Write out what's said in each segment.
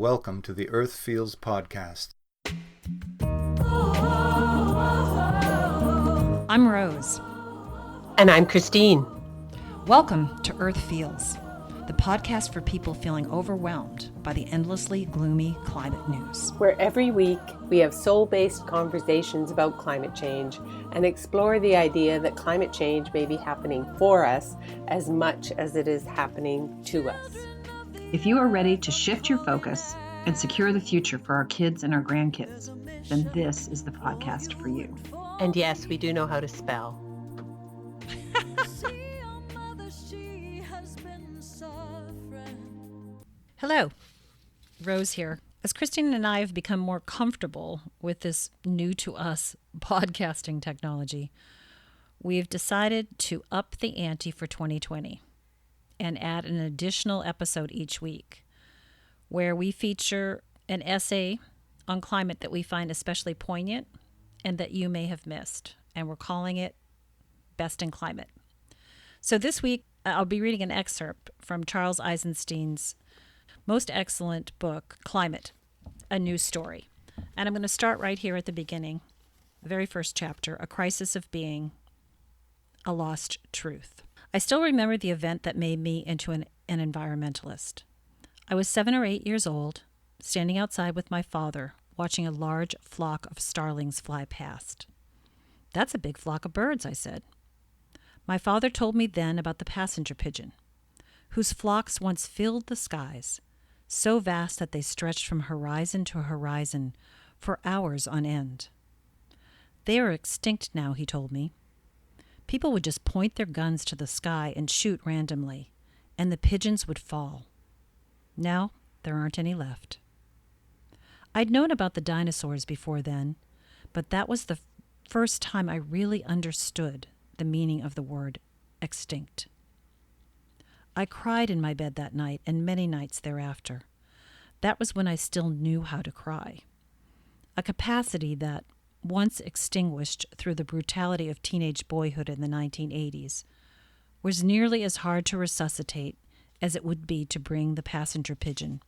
welcome to the Earth Feels podcast. I'm Rose. And I'm Christine. Welcome to Earth Feels, the podcast for people feeling overwhelmed by the endlessly gloomy climate news. Where every week we have soul-based conversations about climate change and explore the idea that climate change may be happening for us as much as it is happening to us. If you are ready to shift your focus and secure the future for our kids and our grandkids, then this is the podcast for you. And yes, we do know how to spell. Hello, Rose here. As Christine and I have become more comfortable with this new to us podcasting technology, we've decided to up the ante for 2020 and add an additional episode each week where we feature an essay on climate that we find especially poignant and that you may have missed. And we're calling it Best in Climate. So this week, I'll be reading an excerpt from Charles Eisenstein's most excellent book, Climate, A New Story. And I'm going to start right here at the beginning, the very first chapter, A Crisis of Being, A Lost Truth. I still remember the event that made me into an environmentalist. I was 7 or 8 years old, standing outside with my father, watching a large flock of starlings fly past. "That's a big flock of birds," I said. My father told me then about the passenger pigeon, whose flocks once filled the skies, so vast that they stretched from horizon to horizon for hours on end. "They are extinct now," he told me. "People would just point their guns to the sky and shoot randomly, and the pigeons would fall. Now there aren't any left." I'd known about the dinosaurs before then, but that was the first time I really understood the meaning of the word extinct. I cried in my bed that night and many nights thereafter. That was when I still knew how to cry. A capacity that, once extinguished through the brutality of teenage boyhood in the 1980s, was nearly as hard to resuscitate as it would be to bring the passenger pigeon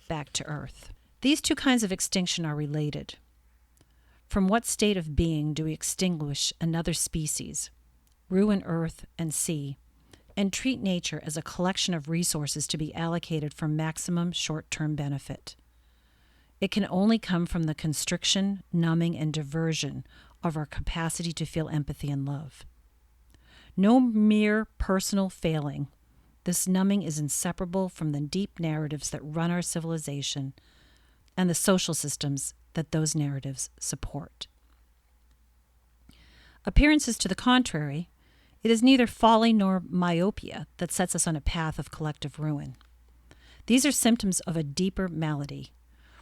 back to Earth. These two kinds of extinction are related. From what state of being do we extinguish another species, ruin Earth and sea, and treat nature as a collection of resources to be allocated for maximum short-term benefit? It can only come from the constriction, numbing, and diversion of our capacity to feel empathy and love. No mere personal failing, this numbing is inseparable from the deep narratives that run our civilization and the social systems that those narratives support. Appearances to the contrary, it is neither folly nor myopia that sets us on a path of collective ruin. These are symptoms of a deeper malady.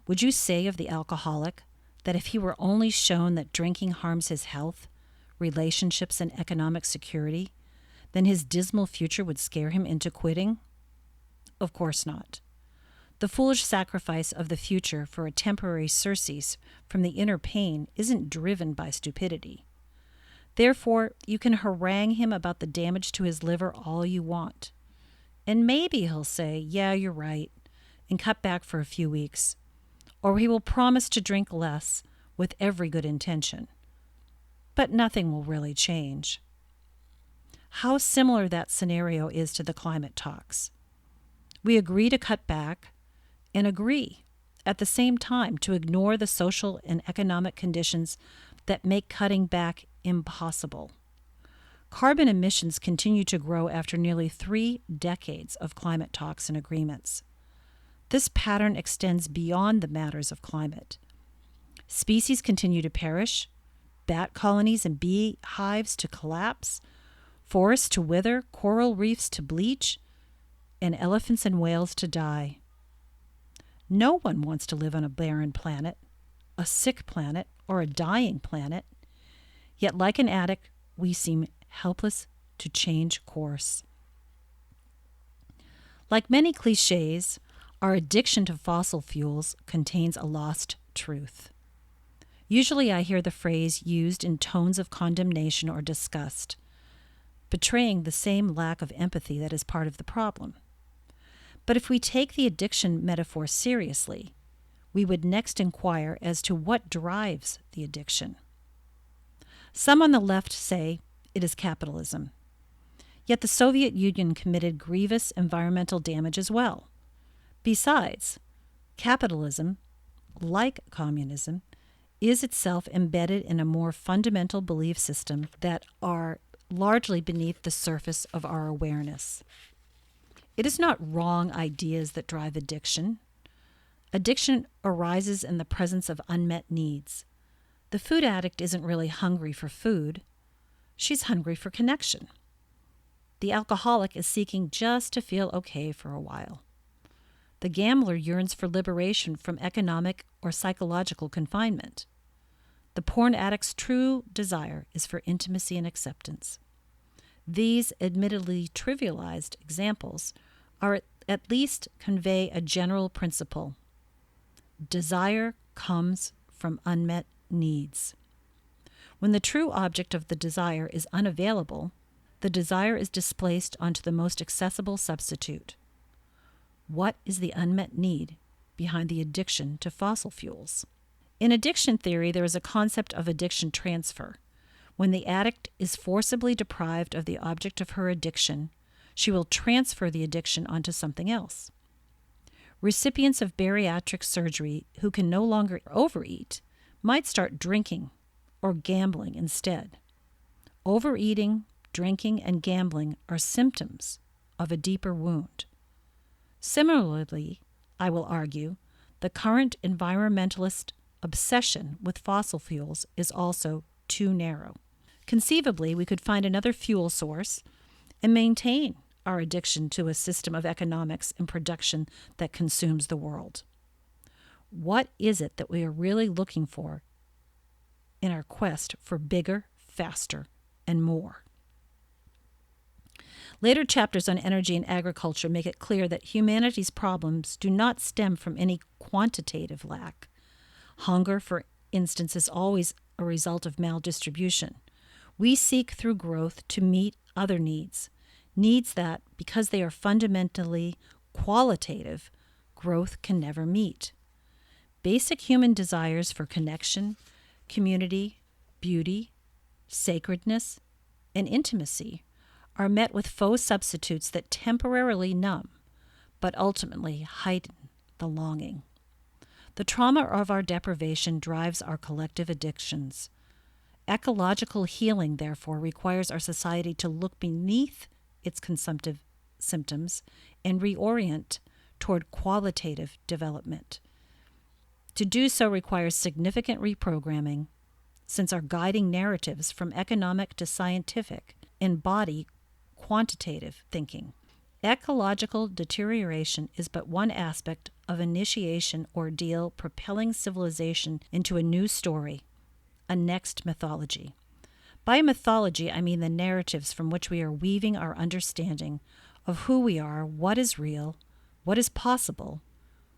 Would you say of the alcoholic that if he were only shown that drinking harms his health, relationships, and economic security, then his dismal future would scare him into quitting? Of course not. The foolish sacrifice of the future for a temporary surcease from the inner pain isn't driven by stupidity. Therefore, you can harangue him about the damage to his liver all you want. And maybe he'll say, "Yeah, you're right," and cut back for a few weeks. Or he will promise to drink less with every good intention. But nothing will really change. How similar that scenario is to the climate talks. We agree to cut back and agree at the same time to ignore the social and economic conditions that make cutting back impossible. Carbon emissions continue to grow after nearly 3 decades of climate talks and agreements. This pattern extends beyond the matters of climate. Species continue to perish, bat colonies and bee hives to collapse, forests to wither, coral reefs to bleach, and elephants and whales to die. No one wants to live on a barren planet, a sick planet, or a dying planet. Yet, like an addict, we seem helpless to change course. Like many cliches, our addiction to fossil fuels contains a lost truth. Usually I hear the phrase used in tones of condemnation or disgust, betraying the same lack of empathy that is part of the problem. But if we take the addiction metaphor seriously, we would next inquire as to what drives the addiction. Some on the left say it is capitalism. Yet the Soviet Union committed grievous environmental damage as well. Besides, capitalism, like communism, is itself embedded in a more fundamental belief system that are largely beneath the surface of our awareness. It is not wrong ideas that drive addiction. Addiction arises in the presence of unmet needs. The food addict isn't really hungry for food. She's hungry for connection. The alcoholic is seeking just to feel okay for a while. The gambler yearns for liberation from economic or psychological confinement. The porn addict's true desire is for intimacy and acceptance. These admittedly trivialized examples are at least convey a general principle. Desire comes from unmet needs. When the true object of the desire is unavailable, the desire is displaced onto the most accessible substitute. What is the unmet need behind the addiction to fossil fuels? In addiction theory, there is a concept of addiction transfer. When the addict is forcibly deprived of the object of her addiction, she will transfer the addiction onto something else. Recipients of bariatric surgery who can no longer overeat might start drinking or gambling instead. Overeating, drinking, and gambling are symptoms of a deeper wound. Similarly, I will argue, the current environmentalist obsession with fossil fuels is also too narrow. Conceivably, we could find another fuel source and maintain our addiction to a system of economics and production that consumes the world. What is it that we are really looking for in our quest for bigger, faster, and more? Later chapters on energy and agriculture make it clear that humanity's problems do not stem from any quantitative lack. Hunger, for instance, is always a result of maldistribution. We seek through growth to meet other needs that, because they are fundamentally qualitative, growth can never meet. Basic human desires for connection, community, beauty, sacredness, and intimacy are met with faux substitutes that temporarily numb, but ultimately heighten the longing. The trauma of our deprivation drives our collective addictions. Ecological healing, therefore, requires our society to look beneath its consumptive symptoms and reorient toward qualitative development. To do so requires significant reprogramming, since our guiding narratives from economic to scientific embody quantitative thinking. Ecological deterioration is but one aspect of initiation ordeal propelling civilization into a new story, a next mythology. By mythology, I mean the narratives from which we are weaving our understanding of who we are, what is real, what is possible,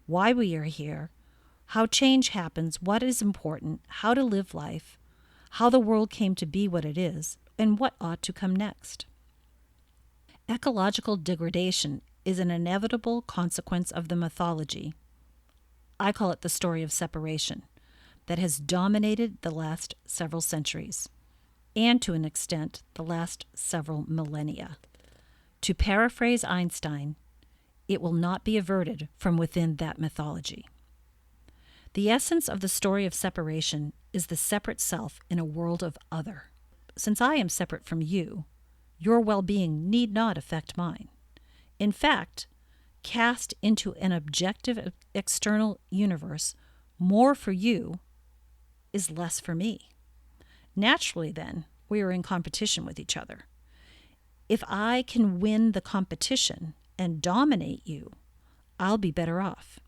why we are here, how change happens, what is important, how to live life, how the world came to be what it is, and what ought to come next. Ecological degradation is an inevitable consequence of the mythology. I call it the story of separation that has dominated the last several centuries, and to an extent, the last several millennia. To paraphrase Einstein, it will not be averted from within that mythology. The essence of the story of separation is the separate self in a world of other. Since I am separate from you, your well-being need not affect mine. In fact, cast into an objective external universe, more for you is less for me. Naturally, then, we are in competition with each other. If I can win the competition and dominate you, I'll be better off,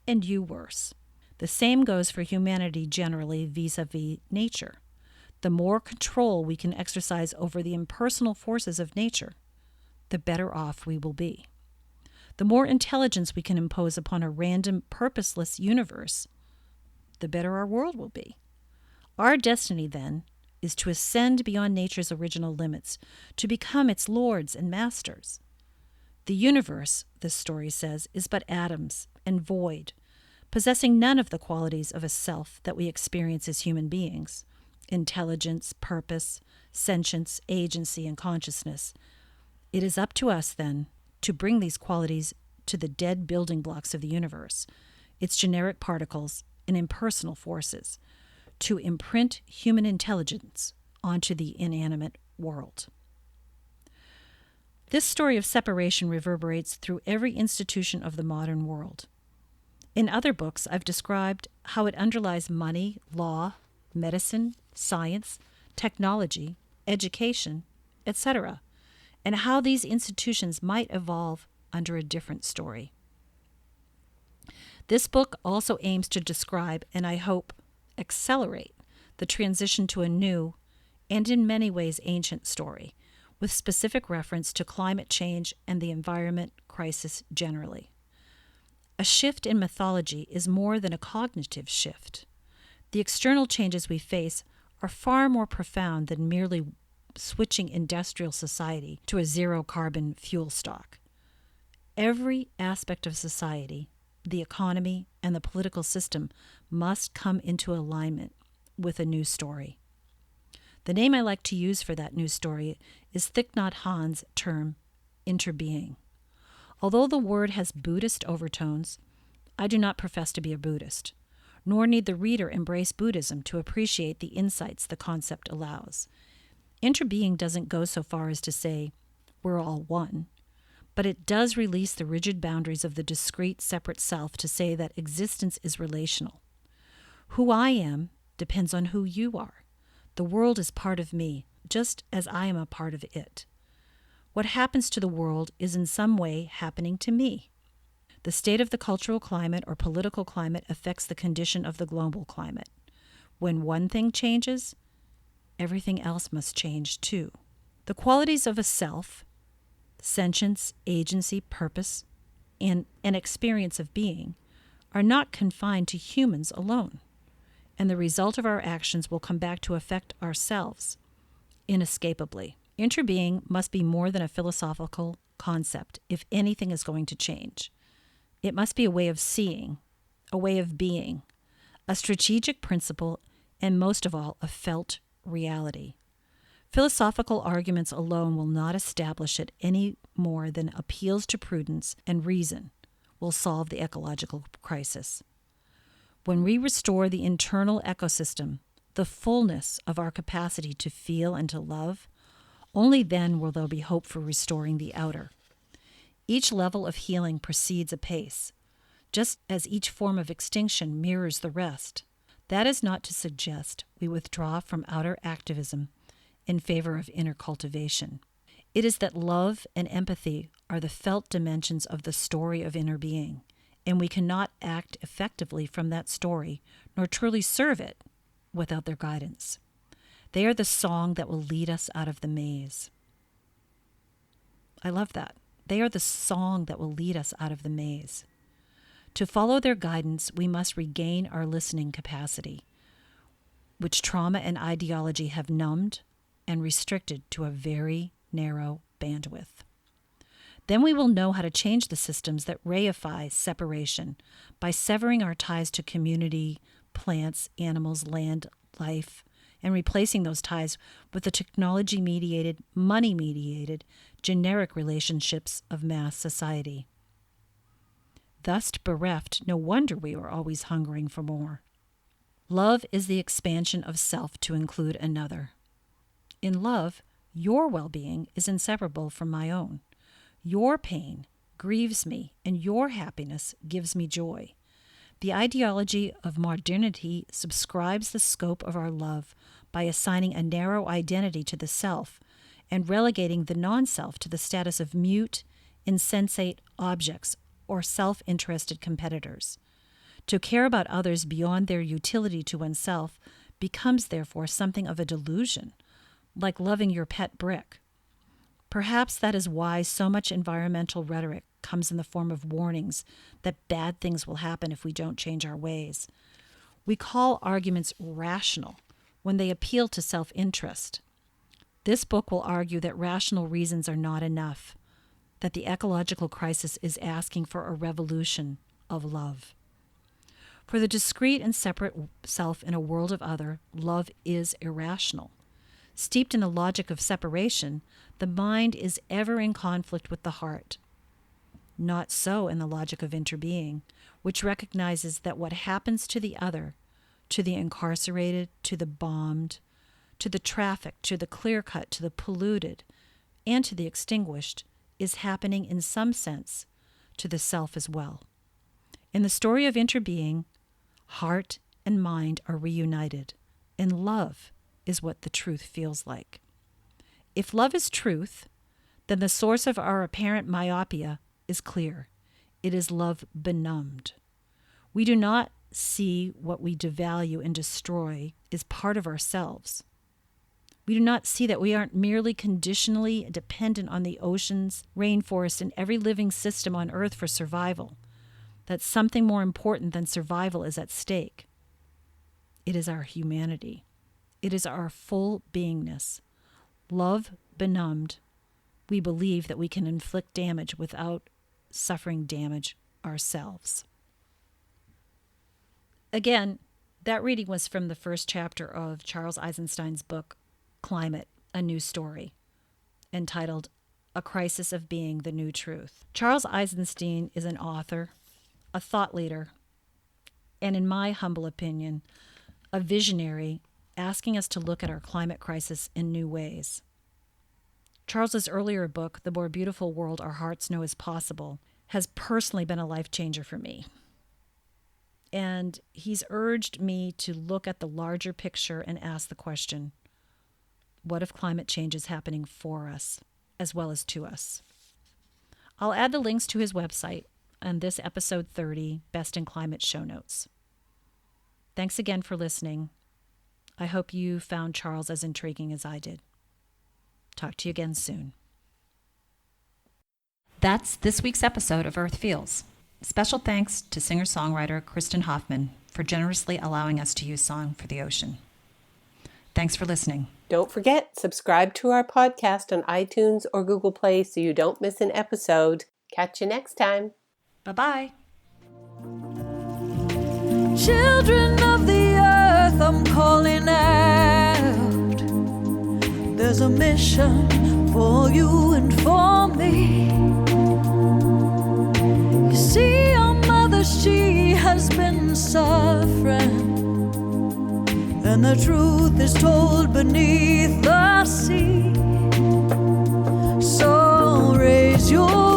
and you worse. The same goes for humanity generally vis-a-vis nature. The more control we can exercise over the impersonal forces of nature, the better off we will be. The more intelligence we can impose upon a random, purposeless universe, the better our world will be. Our destiny, then, is to ascend beyond nature's original limits, to become its lords and masters. The universe, this story says, is but atoms and void, possessing none of the qualities of a self that we experience as human beings: intelligence, purpose, sentience, agency, and consciousness. It is up to us, then, to bring these qualities to the dead building blocks of the universe, its generic particles and impersonal forces, to imprint human intelligence onto the inanimate world. This story of separation reverberates through every institution of the modern world. In other books, I've described how it underlies money, law, medicine, science, technology, education, etc., and how these institutions might evolve under a different story. This book also aims to describe, and I hope accelerate, the transition to a new, and in many ways ancient story, with specific reference to climate change and the environment crisis generally. A shift in mythology is more than a cognitive shift. The external changes we face are far more profound than merely switching industrial society to a zero-carbon fuel stock. Every aspect of society, the economy, and the political system must come into alignment with a new story. The name I like to use for that new story is Thich Nhat Hanh's term, interbeing. Although the word has Buddhist overtones, I do not profess to be a Buddhist, nor need the reader embrace Buddhism to appreciate the insights the concept allows. Interbeing doesn't go so far as to say, we're all one, but it does release the rigid boundaries of the discrete, separate self to say that existence is relational. Who I am depends on who you are. The world is part of me, just as I am a part of it. What happens to the world is in some way happening to me. The state of the cultural climate or political climate affects the condition of the global climate. When one thing changes, everything else must change too. The qualities of a self, sentience, agency, purpose, and an experience of being, are not confined to humans alone, and the result of our actions will come back to affect ourselves inescapably. Interbeing must be more than a philosophical concept if anything is going to change. It must be a way of seeing, a way of being, a strategic principle, and most of all, a felt reality. Philosophical arguments alone will not establish it any more than appeals to prudence and reason will solve the ecological crisis. When we restore the internal ecosystem, the fullness of our capacity to feel and to love, only then will there be hope for restoring the outer. Each level of healing proceeds apace, just as each form of extinction mirrors the rest. That is not to suggest we withdraw from outer activism in favor of inner cultivation. It is that love and empathy are the felt dimensions of the story of inner being, and we cannot act effectively from that story, nor truly serve it, without their guidance. They are the song that will lead us out of the maze. I love that. They are the song that will lead us out of the maze. To follow their guidance, we must regain our listening capacity, which trauma and ideology have numbed and restricted to a very narrow bandwidth. Then we will know how to change the systems that reify separation by severing our ties to community, plants, animals, land, life, and replacing those ties with the technology-mediated, money-mediated, generic relationships of mass society. Thus bereft, no wonder we are always hungering for more. Love is the expansion of self to include another. In love, your well-being is inseparable from my own. Your pain grieves me, and your happiness gives me joy. The ideology of modernity subscribes the scope of our love by assigning a narrow identity to the self and relegating the non-self to the status of mute, insensate objects or self-interested competitors. To care about others beyond their utility to oneself becomes therefore something of a delusion, like loving your pet brick. Perhaps that is why so much environmental rhetoric comes in the form of warnings that bad things will happen if we don't change our ways. We call arguments rational when they appeal to self-interest. This book will argue that rational reasons are not enough, that the ecological crisis is asking for a revolution of love. For the discrete and separate self in a world of other, love is irrational. Steeped in a logic of separation, the mind is ever in conflict with the heart. Not so in the logic of interbeing, which recognizes that what happens to the other, to the incarcerated, to the bombed, to the trafficked, to the clear-cut, to the polluted, and to the extinguished, is happening in some sense to the self as well. In the story of interbeing, heart and mind are reunited, and love is what the truth feels like. If love is truth, then the source of our apparent myopia is clear. It is love benumbed. We do not see what we devalue and destroy is part of ourselves. We do not see that we aren't merely conditionally dependent on the oceans, rainforests, and every living system on Earth for survival, that something more important than survival is at stake. It is our humanity. It is our full beingness. Love benumbed, we believe that we can inflict damage without suffering damage ourselves. Again, that reading was from the first chapter of Charles Eisenstein's book, Climate, A New Story, entitled A Crisis of Being, the New Truth. Charles Eisenstein is an author, a thought leader, and in my humble opinion, a visionary asking us to look at our climate crisis in new ways. Charles's earlier book, The More Beautiful World Our Hearts Know Is Possible, has personally been a life changer for me. And he's urged me to look at the larger picture and ask the question, what if climate change is happening for us as well as to us? I'll add the links to his website and this episode 30 Best in Climate show notes. Thanks again for listening. I hope you found Charles as intriguing as I did. Talk to you again soon. That's this week's episode of Earth Feels. Special thanks to singer-songwriter Kristen Hoffman for generously allowing us to use Song for the Ocean. Thanks for listening. Don't forget, subscribe to our podcast on iTunes or Google Play so you don't miss an episode. Catch you next time. Bye-bye. Children of the earth, I'm calling out. There's a mission for you and for me. You see, your mother, she has been suffering, and the truth is told beneath the sea. So raise your